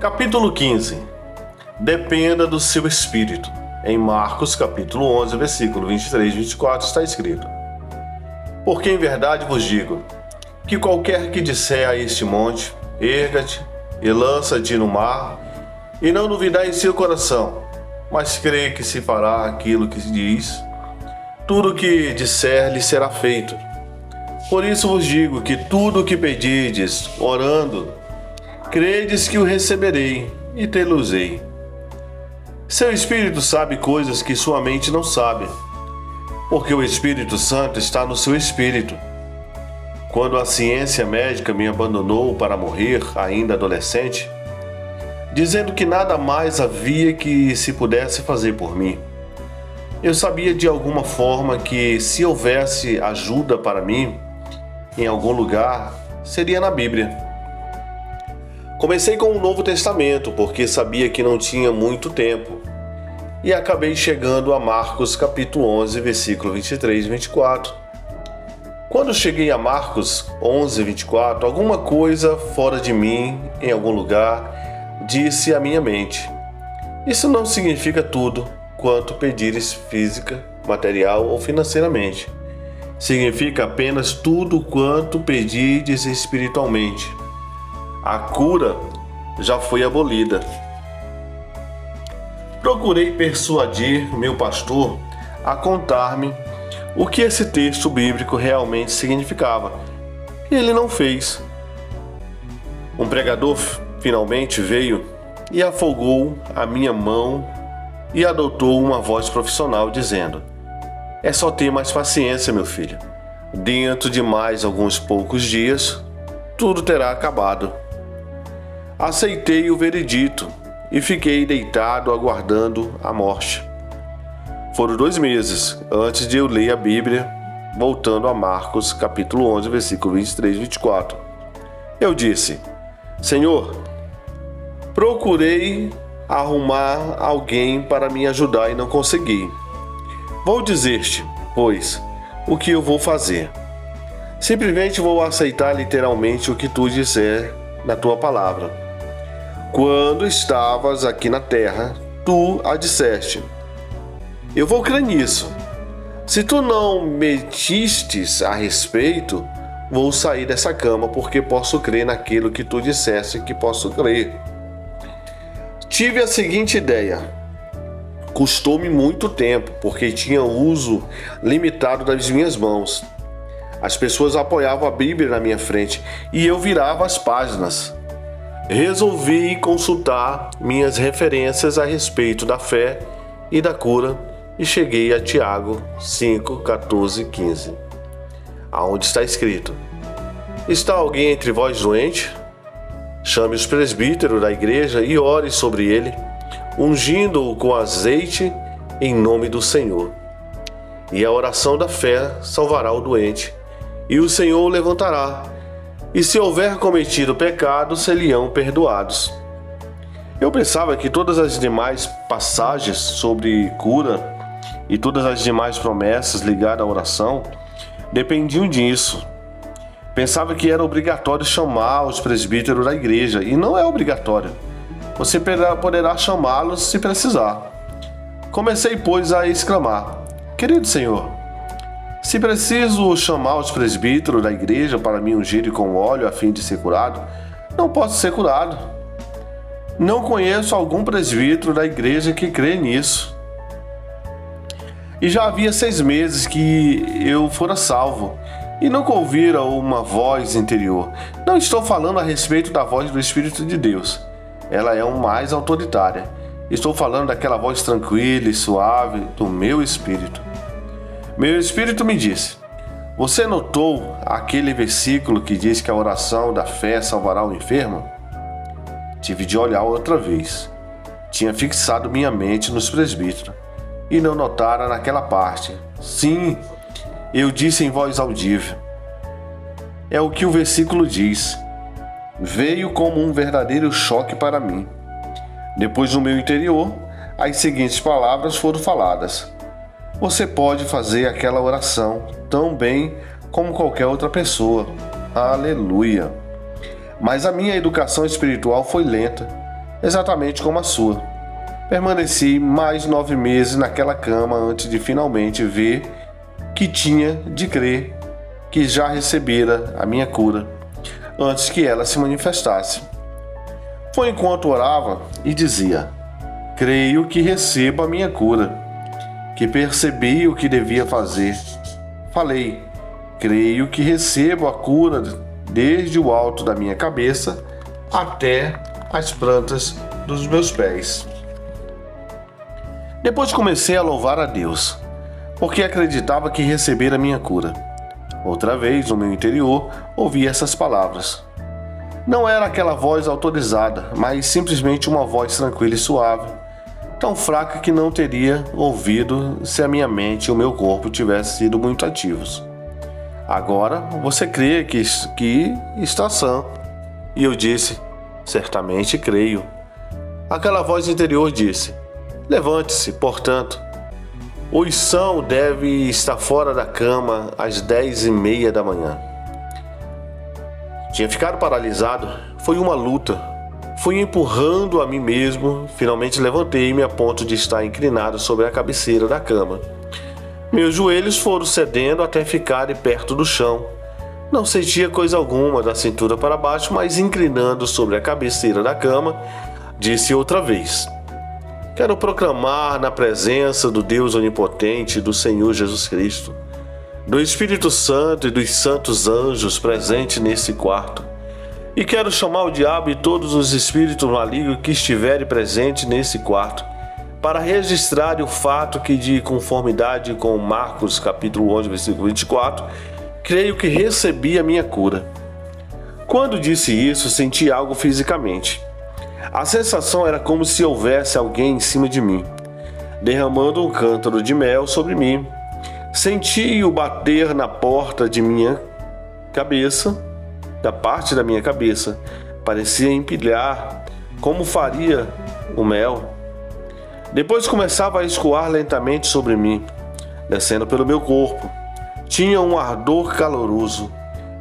Capítulo 15. Dependa do seu espírito. Em Marcos, capítulo 11, versículo 23 e 24 está escrito: Porque em verdade vos digo, que qualquer que disser a este monte, erga-te e lança-te no mar, e não duvidar em seu coração, mas crê que se fará aquilo que se diz, tudo o que disser lhe será feito. Por isso vos digo que tudo o que pedirdes, orando, credes que o receberei e tê-lo-ei. Seu espírito sabe coisas que sua mente não sabe, porque o Espírito Santo está no seu espírito. Quando a ciência médica me abandonou para morrer, ainda adolescente, dizendo que nada mais havia que se pudesse fazer por mim, eu sabia de alguma forma que, se houvesse ajuda para mim, em algum lugar, seria na Bíblia. Comecei com o Novo Testamento, porque sabia que não tinha muito tempo, e acabei chegando a Marcos capítulo 11, versículo 23 e 24. Quando cheguei a Marcos 11, 24, alguma coisa fora de mim, em algum lugar, disse à minha mente: isso não significa tudo quanto pedires física, material ou financeiramente. Significa apenas tudo quanto pedirdes espiritualmente. A cura já foi abolida. Procurei persuadir meu pastor a contar-me o que esse texto bíblico realmente significava. E ele não fez. Um pregador finalmente veio e afogou a minha mão e adotou uma voz profissional dizendo: é só ter mais paciência, meu filho. Dentro de mais alguns poucos dias, tudo terá acabado. Aceitei o veredito e fiquei deitado aguardando a morte. Foram 2 meses antes de eu ler a Bíblia, voltando a Marcos, capítulo 11, versículo 23 e 24. Eu disse: Senhor, procurei arrumar alguém para me ajudar e não consegui. Vou dizer-te, pois, o que eu vou fazer. Simplesmente vou aceitar literalmente o que tu disser na tua palavra. Quando estavas aqui na terra, tu a disseste. Eu vou crer nisso. Se tu não mentistes a respeito, vou sair dessa cama, porque posso crer naquilo que tu disseste que posso crer. Tive a seguinte ideia. Custou-me muito tempo, porque tinha uso limitado das minhas mãos. As pessoas apoiavam a Bíblia na minha frente e eu virava as páginas. Resolvi consultar minhas referências a respeito da fé e da cura e cheguei a Tiago 5, 14 e 15, aonde está escrito: está alguém entre vós doente? Chame os presbíteros da igreja e ore sobre ele, ungindo-o com azeite em nome do Senhor. E a oração da fé salvará o doente, e o Senhor o levantará. E se houver cometido pecado, ser-lhe-ão perdoados. Eu pensava que todas as demais passagens sobre cura e todas as demais promessas ligadas à oração dependiam disso. Pensava que era obrigatório chamar os presbíteros da igreja, e não é obrigatório. Você poderá chamá-los se precisar. Comecei, pois, a exclamar: querido Senhor, se preciso chamar os presbíteros da igreja para me ungir com óleo a fim de ser curado, não posso ser curado. Não conheço algum presbítero da igreja que crê nisso. E já havia 6 meses que eu fora salvo, e nunca ouvira uma voz interior. Não estou falando a respeito da voz do Espírito de Deus. Ela é mais autoritária. Estou falando daquela voz tranquila e suave do meu espírito. Meu espírito me disse: você notou aquele versículo que diz que a oração da fé salvará o enfermo? Tive de olhar outra vez. Tinha fixado minha mente nos presbíteros e não notara naquela parte. Sim, eu disse em voz audível. É o que o versículo diz. Veio como um verdadeiro choque para mim. Depois, no meu interior, as seguintes palavras foram faladas: você pode fazer aquela oração tão bem como qualquer outra pessoa. Aleluia! Mas a minha educação espiritual foi lenta exatamente como a sua. Permaneci mais 9 meses naquela cama antes de finalmente ver que tinha de crer que já recebera a minha cura, antes que ela se manifestasse. Foi enquanto orava e dizia: creio que recebo a minha cura, que percebi o que devia fazer. Falei: creio que recebo a cura desde o alto da minha cabeça até as plantas dos meus pés. Depois comecei a louvar a Deus, porque acreditava que recebera a minha cura. Outra vez, no meu interior, ouvi essas palavras. Não era aquela voz autorizada, mas simplesmente uma voz tranquila e suave, tão fraca que não teria ouvido se a minha mente e o meu corpo tivessem sido muito ativos. Agora você crê que está sã. E eu disse: certamente creio. Aquela voz interior disse: levante-se, portanto. O são deve estar fora da cama às 10h30 da manhã. Tinha ficado paralisado. Foi uma luta. Fui empurrando a mim mesmo. Finalmente levantei-me a ponto de estar inclinado sobre a cabeceira da cama. Meus joelhos foram cedendo até ficarem perto do chão. Não sentia coisa alguma da cintura para baixo, mas inclinando sobre a cabeceira da cama, disse outra vez: quero proclamar na presença do Deus onipotente, do Senhor Jesus Cristo, do Espírito Santo e dos santos anjos presentes nesse quarto. E quero chamar o diabo e todos os espíritos malignos que estiverem presentes nesse quarto, para registrar o fato que, de conformidade com Marcos capítulo 11, versículo 24, creio que recebi a minha cura. Quando disse isso, senti algo fisicamente. A sensação era como se houvesse alguém em cima de mim, derramando um cântaro de mel sobre mim. Senti-o bater na porta de minha cabeça, da parte da minha cabeça. Parecia empilhar, como faria o mel. Depois começava a escoar lentamente sobre mim, descendo pelo meu corpo. Tinha um ardor caloroso.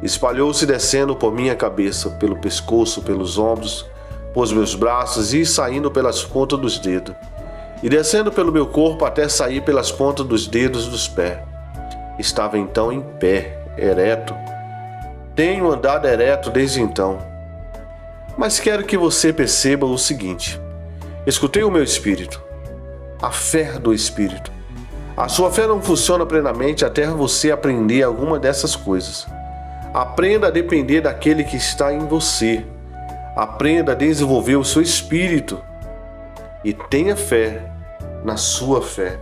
Espalhou-se descendo por minha cabeça, pelo pescoço, pelos ombros, por meus braços e saindo pelas pontas dos dedos. E descendo pelo meu corpo até sair pelas pontas dos dedos dos pés. Estava então em pé, ereto. Tenho andado ereto desde então. Mas quero que você perceba o seguinte. Escutei o meu espírito. A fé do espírito. A sua fé não funciona plenamente até você aprender alguma dessas coisas. Aprenda a depender daquele que está em você. Aprenda a desenvolver o seu espírito. E tenha fé na sua fé.